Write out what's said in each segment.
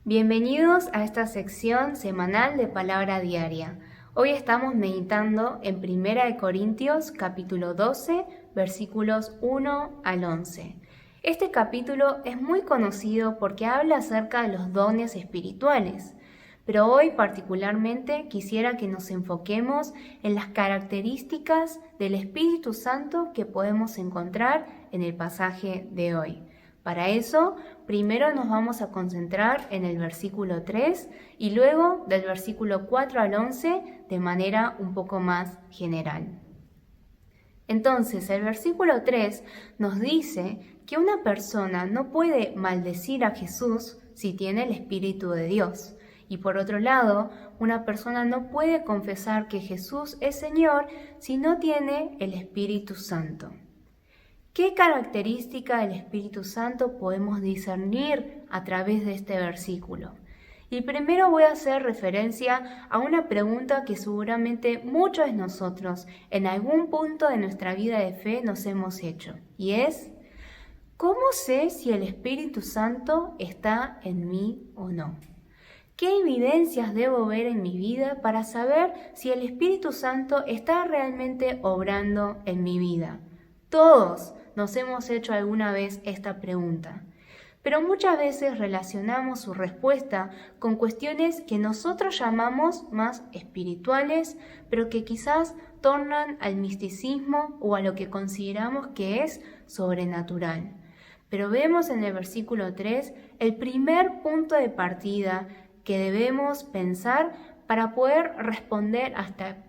Bienvenidos a esta sección semanal de Palabra Diaria. Hoy estamos meditando en 1 Corintios capítulo 12, versículos 1 al 11. Este capítulo es muy conocido porque habla acerca de los dones espirituales, pero hoy particularmente quisiera que nos enfoquemos en las características del Espíritu Santo que podemos encontrar en el pasaje de hoy. Para eso, primero nos vamos a concentrar en el versículo 3 y luego del versículo 4 al 11 de manera un poco más general. Entonces, el versículo 3 nos dice que una persona no puede maldecir a Jesús si tiene el Espíritu de Dios. Y por otro lado, una persona no puede confesar que Jesús es Señor si no tiene el Espíritu Santo. ¿Qué característica del Espíritu Santo podemos discernir a través de este versículo? Y primero voy a hacer referencia a una pregunta que seguramente muchos de nosotros en algún punto de nuestra vida de fe nos hemos hecho. Y es, ¿cómo sé si el Espíritu Santo está en mí o no? ¿Qué evidencias debo ver en mi vida para saber si el Espíritu Santo está realmente obrando en mi vida? Todos nos hemos hecho alguna vez esta pregunta, pero muchas veces relacionamos su respuesta con cuestiones que nosotros llamamos más espirituales, pero que quizás tornan al misticismo o a lo que consideramos que es sobrenatural. Pero vemos en el versículo 3 el primer punto de partida que debemos pensar para poder responder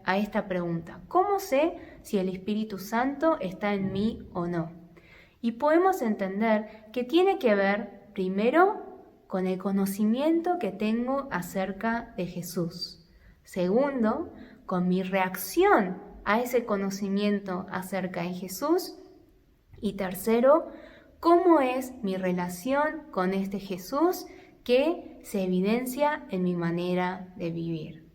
a esta pregunta. ¿Cómo sé si el Espíritu Santo está en mí o no? Y podemos entender que tiene que ver, primero, con el conocimiento que tengo acerca de Jesús. Segundo, con mi reacción a ese conocimiento acerca de Jesús. Y tercero, cómo es mi relación con este Jesús que se evidencia en mi manera de vivir.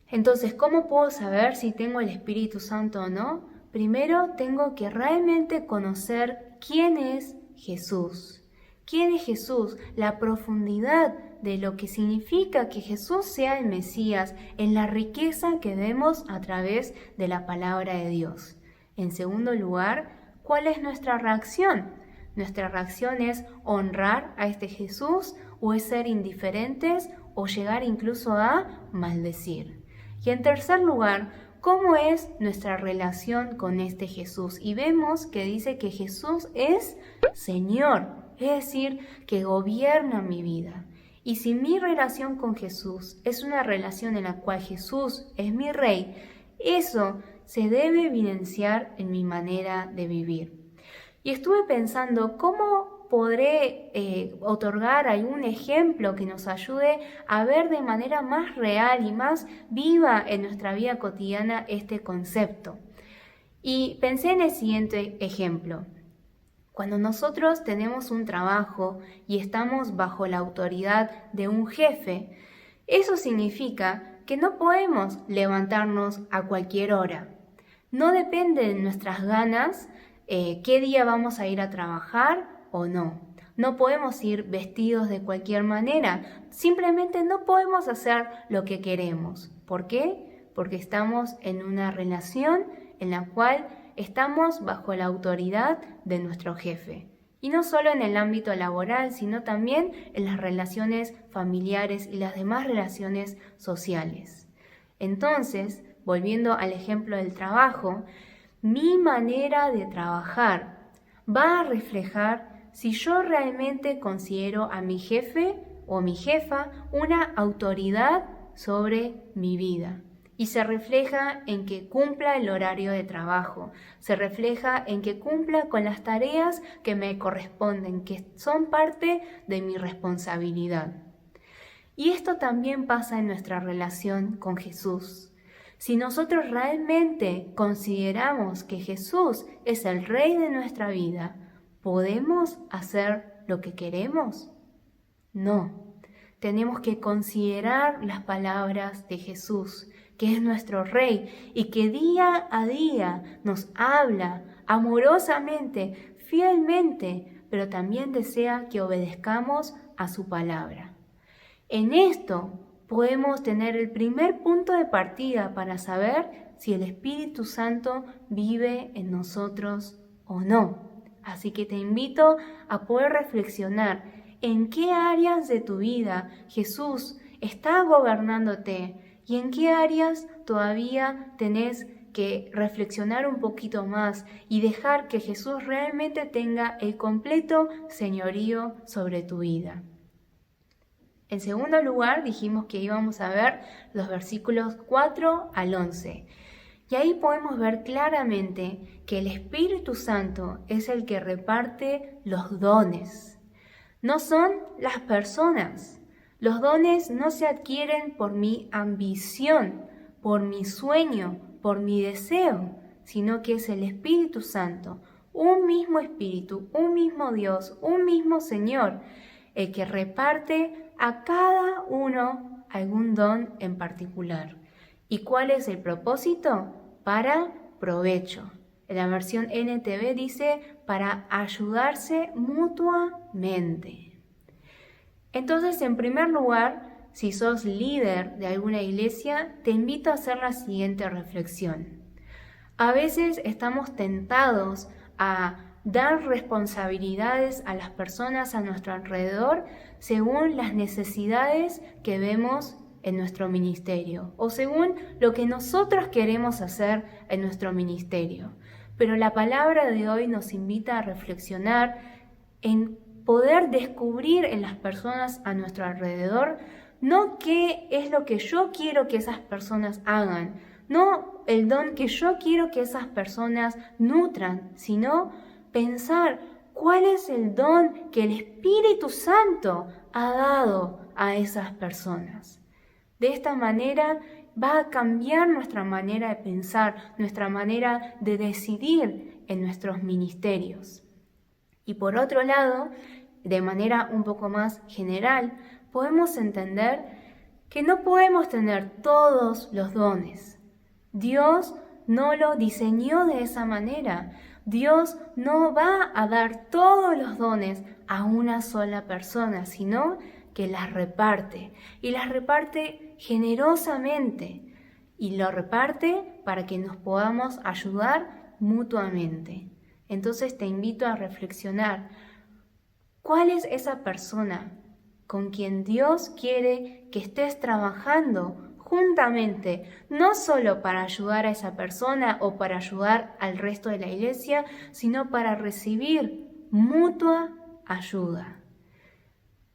Entonces, ¿cómo puedo saber si tengo el Espíritu Santo o no? Primero tengo que realmente conocer quién es Jesús. ¿Quién es Jesús? La profundidad de lo que significa que Jesús sea el Mesías en la riqueza que vemos a través de la palabra de Dios. En segundo lugar, ¿cuál es nuestra reacción? Nuestra reacción es honrar a este Jesús o es ser indiferentes o llegar incluso a maldecir. Y en tercer lugar, ¿cómo es nuestra relación con este Jesús? Y vemos que dice que Jesús es Señor, es decir, que gobierna mi vida. Y si mi relación con Jesús es una relación en la cual Jesús es mi Rey, eso se debe evidenciar en mi manera de vivir. Y estuve pensando cómo podré otorgar algún ejemplo que nos ayude a ver de manera más real y más viva en nuestra vida cotidiana este concepto. Y pensé en el siguiente ejemplo. Cuando nosotros tenemos un trabajo y estamos bajo la autoridad de un jefe, eso significa que no podemos levantarnos a cualquier hora. No depende de nuestras ganas qué día vamos a ir a trabajar o no. No podemos ir vestidos de cualquier manera. Simplemente no podemos hacer lo que queremos. ¿Por qué? Porque estamos en una relación en la cual estamos bajo la autoridad de nuestro jefe. Y no solo en el ámbito laboral, sino también en las relaciones familiares y las demás relaciones sociales. Entonces, volviendo al ejemplo del trabajo, mi manera de trabajar va a reflejar si yo realmente considero a mi jefe o mi jefa una autoridad sobre mi vida. Y se refleja en que cumpla el horario de trabajo, se refleja en que cumpla con las tareas que me corresponden, que son parte de mi responsabilidad. Y esto también pasa en nuestra relación con Jesús. Si nosotros realmente consideramos que Jesús es el Rey de nuestra vida, ¿podemos hacer lo que queremos? No. Tenemos que considerar las palabras de Jesús, que es nuestro Rey y que día a día nos habla amorosamente, fielmente, pero también desea que obedezcamos a su palabra. En esto podemos tener el primer punto de partida para saber si el Espíritu Santo vive en nosotros o no. Así que te invito a poder reflexionar en qué áreas de tu vida Jesús está gobernándote y en qué áreas todavía tenés que reflexionar un poquito más y dejar que Jesús realmente tenga el completo señorío sobre tu vida. En segundo lugar, dijimos que íbamos a ver los versículos 4 al 11. Y ahí podemos ver claramente que el Espíritu Santo es el que reparte los dones. No son las personas. Los dones no se adquieren por mi ambición, por mi sueño, por mi deseo, sino que es el Espíritu Santo, un mismo Espíritu, un mismo Dios, un mismo Señor, el que reparte a cada uno algún don en particular. ¿Y cuál es el propósito? Para provecho. En la versión NTV dice para ayudarse mutuamente. Entonces, en primer lugar, si sos líder de alguna iglesia, te invito a hacer la siguiente reflexión. A veces estamos tentados a dar responsabilidades a las personas a nuestro alrededor según las necesidades que vemos en nuestro ministerio o según lo que nosotros queremos hacer en nuestro ministerio. Pero la palabra de hoy nos invita a reflexionar en poder descubrir en las personas a nuestro alrededor no qué es lo que yo quiero que esas personas hagan, no el don que yo quiero que esas personas nutran, sino pensar cuál es el don que el Espíritu Santo ha dado a esas personas. De esta manera va a cambiar nuestra manera de pensar, nuestra manera de decidir en nuestros ministerios. Y por otro lado, de manera un poco más general, podemos entender que no podemos tener todos los dones. Dios no lo diseñó de esa manera. Dios no va a dar todos los dones a una sola persona, sino que las reparte. Y las reparte generosamente. Y lo reparte para que nos podamos ayudar mutuamente. Entonces te invito a reflexionar. ¿Cuál es esa persona con quien Dios quiere que estés trabajando juntamente, no solo para ayudar a esa persona o para ayudar al resto de la iglesia, sino para recibir mutua ayuda?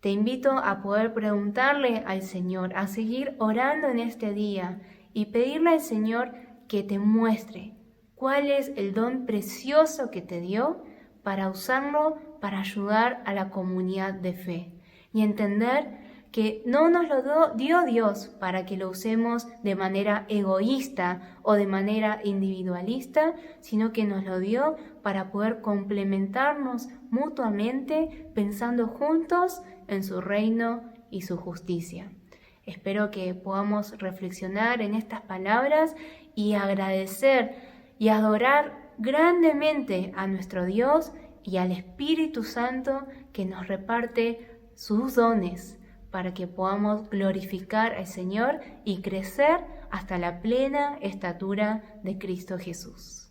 Te invito a poder preguntarle al Señor, a seguir orando en este día y pedirle al Señor que te muestre cuál es el don precioso que te dio para usarlo para ayudar a la comunidad de fe y entender que no nos lo dio Dios para que lo usemos de manera egoísta o de manera individualista, sino que nos lo dio para poder complementarnos mutuamente pensando juntos en su reino y su justicia. Espero que podamos reflexionar en estas palabras y agradecer y adorar grandemente a nuestro Dios y al Espíritu Santo que nos reparte sus dones para que podamos glorificar al Señor y crecer hasta la plena estatura de Cristo Jesús.